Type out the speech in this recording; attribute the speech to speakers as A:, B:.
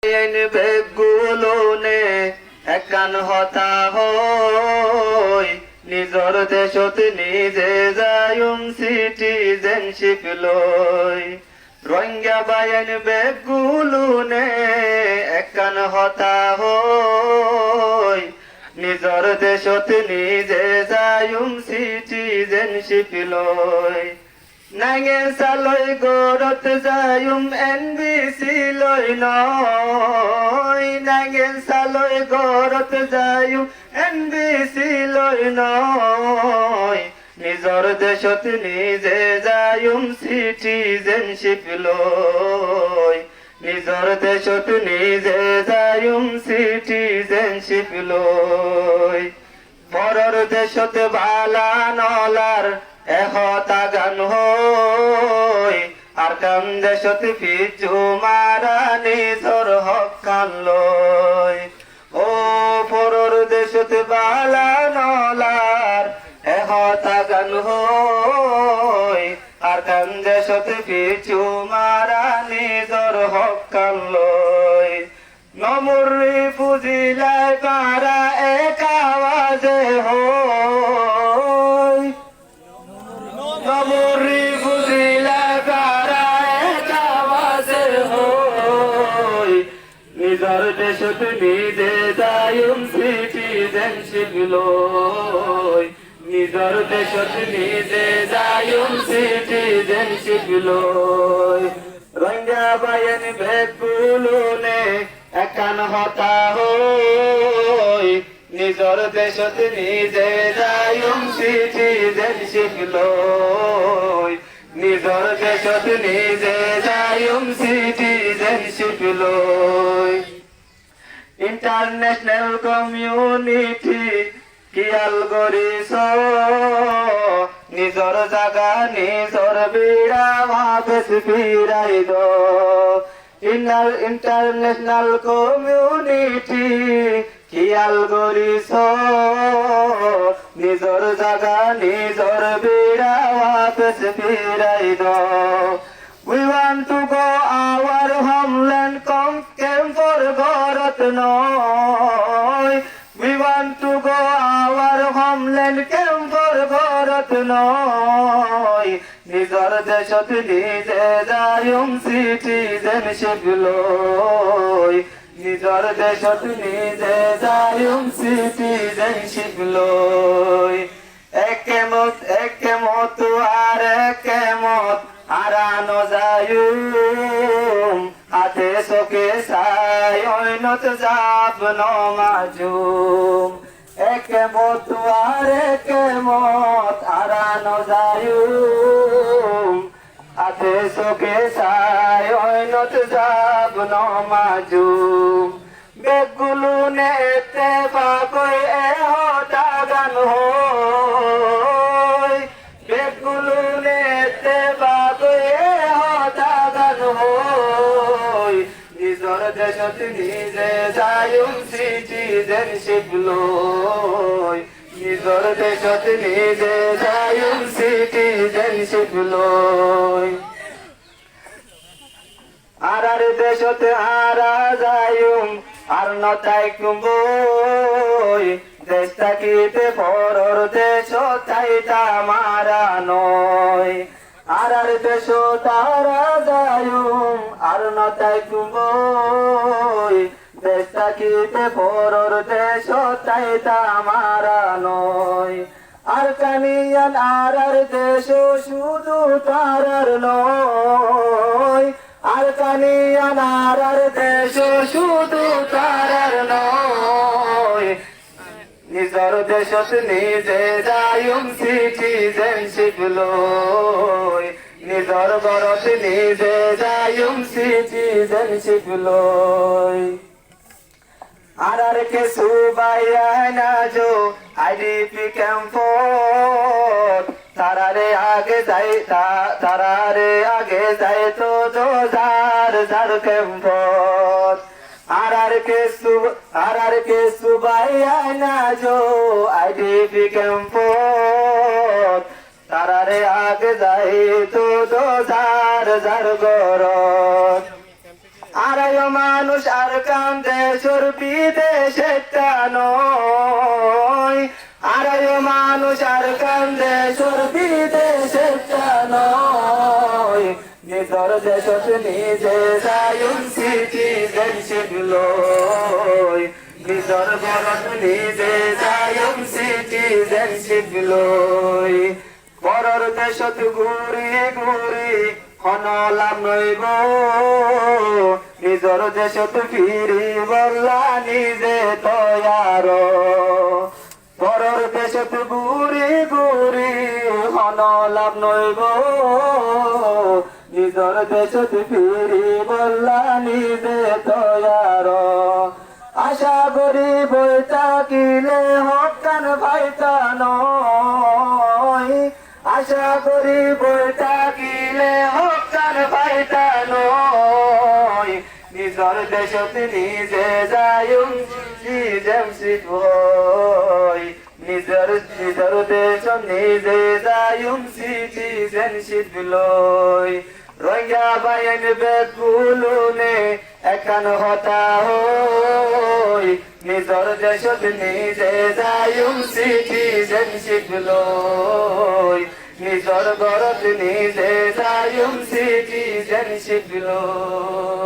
A: বেগুলো নে একান হতা হই নিজর দেশত নিজে যায়ুম সিটিজেনশিপ লই রোহিঙ্গা বায়ান বেগুলো নে একান হতা হই নিজর দেশত নিজে যায়ুম সিটিজেনশিপ লই নাগে সালই গরত যায়ুম এনবিসি লই নয় নাগে সালই গরত যায়ুম এনবিসি লই নয় নিজর দেশত নিজে যায়ুম সিটিজেনশিপ লই নিজর দেশত নিজে যায়ুম সিটিজেনশিপ লই পরর দেশত বালা নলার এহতা গান হই আর কান দেশত পিছু মারা নিজর হক কান লই ও পরর দেশত বালা নলার এহতা গান হই আর কান দেশত পিছু মারা নিজর হক কান লই নমরি বুঝিলাই পারা এক আওয়াজে হই নমরি বুঝিলাই পারা এক আওয়াজে হই নিজর দেশত নিজে যায়ুম সিটিজেনশিপ লই নিজর দেশত নিজে যায়ুম সিটিজেনশিপ লই রোহিঙ্গা বায়ান বেগুলো নে একান হতা হই নিজর দেশত নিজে যায়ুম সিটিজেনশিপ লই নিজর দেশত নিজে যায়ুম সিটিজেনশিপ লই ইন্টারন্যাশনাল কমিউনিটি কিয়াল গরিস নিজর জাগা নিজর বিড়া ভাবেস ফিরাই দ ইন্টারন্যাশনাল কমিউনিটি কিয়াল গরিস নিজর জাগা নিজর বিড়া ভাবেস ফিরাই দ We want to go our homeland, come for Bharat noy. We want to go our homeland, come for Bharat noy. Nizar deshot nije jayum citizenship loy. Nizar deshot nije jayum citizenship loy. Ekemot ar ekemot আরানো যায়ুম হাতে চোখে চাই অইনত যাব নমাজুম একেমত আর একেমত আরানো যায়ুম হাতে চোখে চাই অইনত যাব নমাজুম বেগুলো নেতে পাকই এহতা গান হই বেগুলো নেতে নিজর দেশত নিজে যায়ুম সিটিজেনশিপ লই নিজর দেশত নিজে যায়ুম সিটিজেনশিপ লই আর দেশত আরা যায়ুম আর নতাইকুম বই দেশ থাকিতে পরর দেশ চাইতা মারা নয় আর দেশ তারা যায়ুম আর নতাইকুম বই দেশ থাকিতে পরর দেশ চাইতা মারা নয় আর কানিয়ান আর দেশ শুধু তারার নয় আর কানিয়ান আর দেশ শুধু তারার নয় নিজর দেশত নিজে যায়ুম সিটিজেনশিপ লই নিজর ঘরত নিজে যায়ুম সিটিজেনশিপ লই আর কে সুবাইয়া নাজো আইডিপি ক্যাম্পত তারারে আগে যাই তো যার যার ক্যাম্পত আর কে সুবাইয়া নাজো আইডিপি ক্যাম্পত তারারে আগে যাই তো যার যার গরত আড়াই মানুষ আর কান্দে সুর বিদেশে নয় আড়াই মানুষ আর কান্দে সুর বিদেশে নয় নিজর দেশত নিজে যায়ুম সিটিজেনশিপ লয় নিজর ঘরত নিজে যায়ুম সিটিজেনশিপ লয় পরর দেশত ঘুরি ঘুরি হন লাভ নইব নিজর দেশত ফিরি বললা নিজে তৈয়ার পরর দেশত ঘুরি ঘুরি হন লাভ নইব নিজর দেশত ফিরি বললা নিজে তৈয়ার আশা করি বই থাকিলে হকান ভাইতা নয় আশা করি বই থাকিলে হকান ভাইতা নয় নিজর দেশত নিজে যায়ুম সিটিজেনশিপ হয় নিজর দেশ নিজে যায়ুম সিটিজেনশিপ লয় রোহিঙ্গা বাইন বেকুলুনে একান হতা হই নিজর দেশত নিজে যায়ুম সিটিজেনশিপ লয় নিজর ঘরত নিজে যায়ুম সিটিজেনশিপ লয়